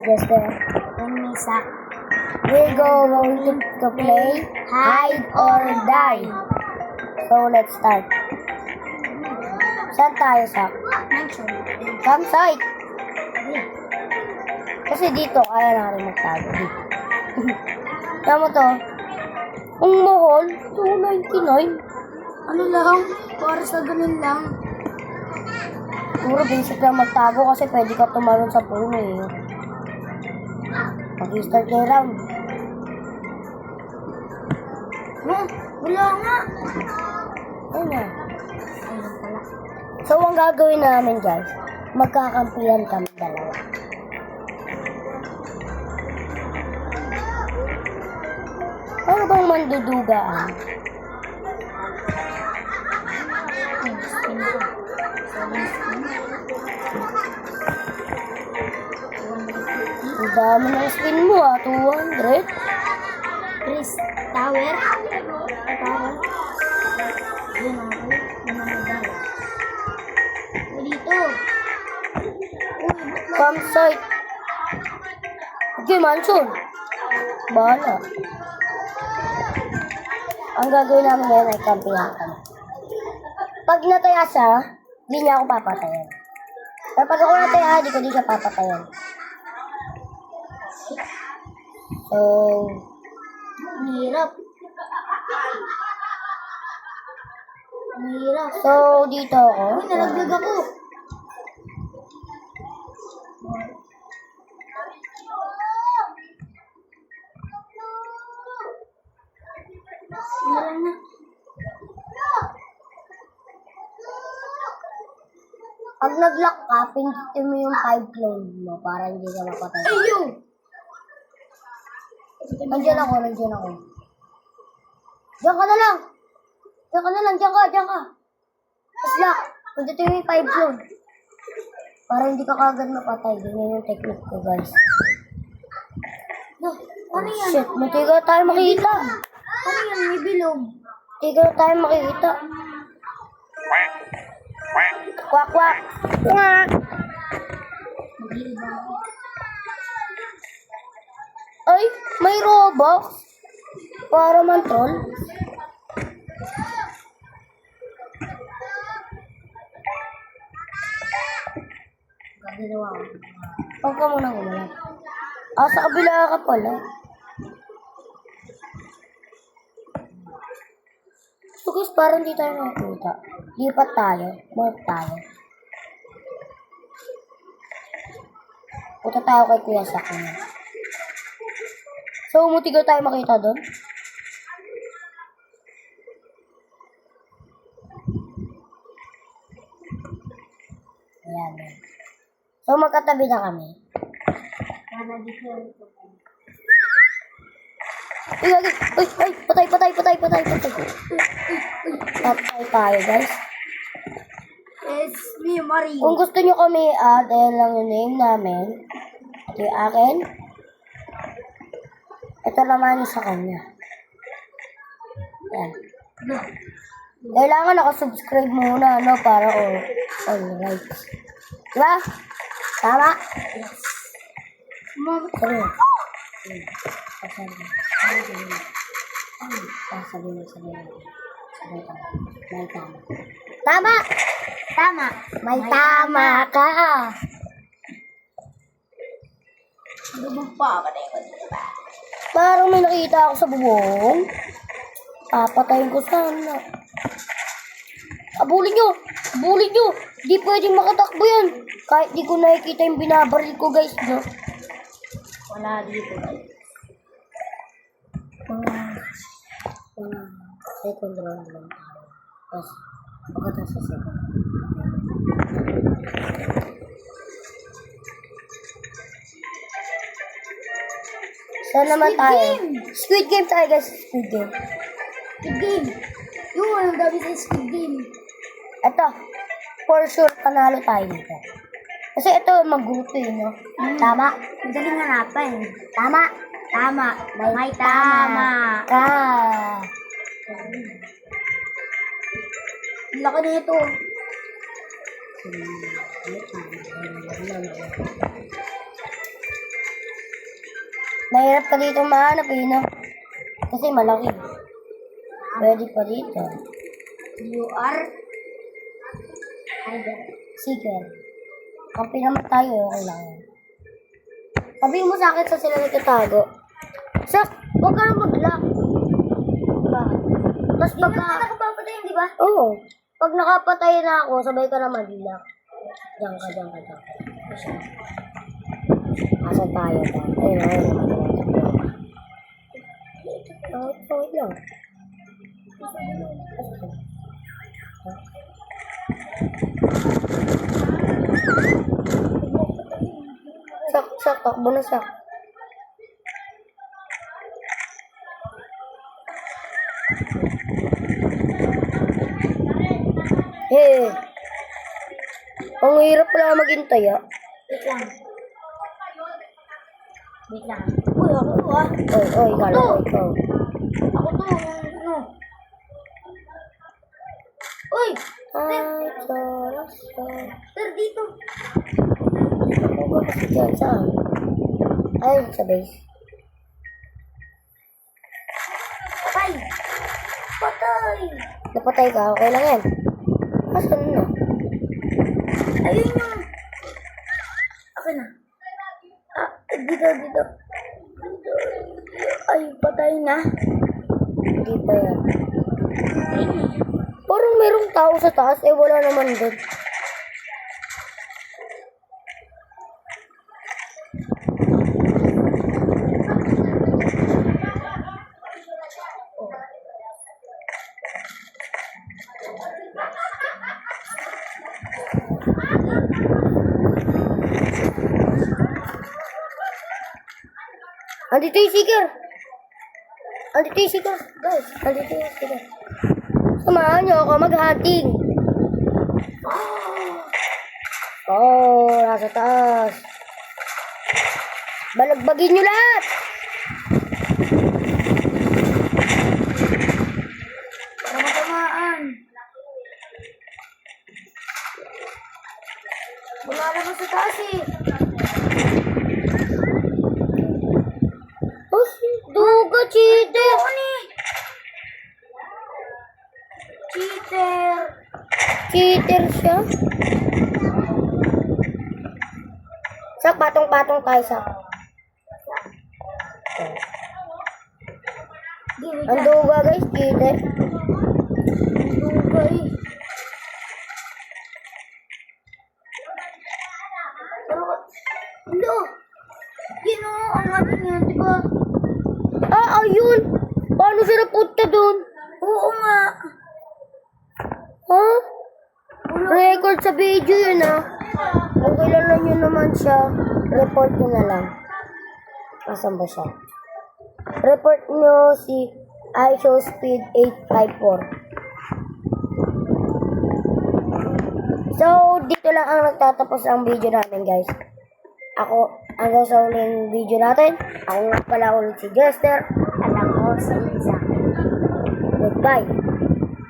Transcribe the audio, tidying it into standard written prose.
just the Misa. we're going to play hide or die. So let's start. Saan tayo sa Mention. campsite? Kasi dito kaya natin magtago. Tama mo to? Ang mahal, 299. Ano lang? Para sa ganun lang. Puro basic lang magtago kasi pwede ka tumalon sa puno eh. Mag-start yung round. Wala nga. Ayun na. Ayun pala. So, ang gagawin namin guys, magkakampihan kami dalawa. Ano bang mandudugaan? Ang dami ng spin mo 200. Chris Tower. Tower. Yun ako. Yun ang medal. Dito. Campsite. Okay, mansion. Bahala. Ang gagawin namin ngayon ay kampihan kami. Pag nataya siya, hindi niya ako papatayan. Pero pag ako nataya, di ko di siya papatayan. So, Ang hirap. Ang hirap. so dito ako. Uy, nalaglag ako. Wala na. Pag nag-lock ka, pindutin mo yung 5 clone mo para hindi ka mapatay. Ayo! Nandiyan ako. Diyan ka na lang. Diyan ka. Tapos lock. Pindutin mo yung 5 clone. Para hindi ka kagad mapatay. Ganyan yung technique ko, guys. No, ano yan? Shit, matiga tayo makikita. Ano yan? May bilog. Matiga tayo makikita. Kwak, kwak. Kwak. Mag-iiba ako. Ay, may Robux. Para man troll. Gagawa ako. Huwag ka muna kumala. Sa kabila ka pala. So guys, parang di tayo makikita. Lipat tayo. Morph tayo. Punta tayo kay Kuya Sak. So, mutigaw tayo makita doon. Ayan. So, magkatabi na kami. Para di ko ito. Ay, patay. Patay tayo, guys. It's me, Mario. Kung gusto nyo kami, ayan lang yung name namin. Ito yung akin. Ito naman yung sa kanya. Ayan. Kailangan nakasubscribe muna, no? Para alright. Diba? Tama? Mom, Sabi mo. Sabi mo. May tama. Tama! tama. May tama ka! Ano bang papatay ko dito ba? Parang may nakita ako sa bubong. Papatayin ko sana. Abulin nyo! Di pwedeng makatakbo yan. Kahit di ko nakikita yung binabaril ko, guys. No? Wala dito. Mga second round lang tayo. Tapos, pagkatapos sa second. Saan naman tayo? Squid Game tayo, guys. Squid Game. Squid Game. Yung ang dami sa Squid Game. Ito, for sure, panalo tayo dito. Kasi ito, maguto yun, no? Tama? Madaling hanapan. Tama? Tama. May tama ka. Laki na ito. Mahirap ka dito mahanap eh, no? Kasi malaki. Pwede pa dito. You are hidden. Sige. Kung pinamat tayo, okay lang. Sabihin mo sa akin sa sila nagtatago. Sak, huwag ka na mag-lock. Diba? Tapos Hindi pagka... na kita papatayin, di ba? Oo. Pag nakapatay na ako, sabay ka na mag-lock. Diyan ka. Asan tayo? Ayun, wait lang. Sak, takbo na sak. Eh, ang hirap pala maghintay ah. Wait lang. Wait lang. Uy, ako to ah. Oy, kala ko ikaw. Ako to, ano. Uy! Ay, Diyos. Sir, dito. Ako ba kasi dyan? Saan? Ay, sa base. Patay! Patay! Napatay ka, okay lang yan. Asan na? Ayun yung... Ako na. Ah, dito. Ay, patay na. Hindi pa yan. Parang merong tao sa taas, eh wala naman doon. Andito yung seeker. Guys, andito yung seeker. Samahan niyo ako mag-hunting. Oh, nasa taas. Balagbagin niyo lahat. Para matamaan. Wala naman sa taas eh. Oh, duga, cheater. Cheater. Cheater siya. Sak, patong-patong tayo sa. Gimik Ang na. duga guys, cheater. Dugay. Hindi oh. Yun oh, ang ano niya, di ba? Ah, ayun. Paano siya napunta doon? Oo nga. Ha? Record sa video yun ah. Kung kilala nyo naman siya, report nyo na lang. Asan ba siya? Report nyo si iShowSpeed 854. So, dito lang ang nagtatapos ang video namin guys. Ako, hanggang sa uling video natin. Ako nga pala ulit si Jester. Alam ko sa isa. Goodbye.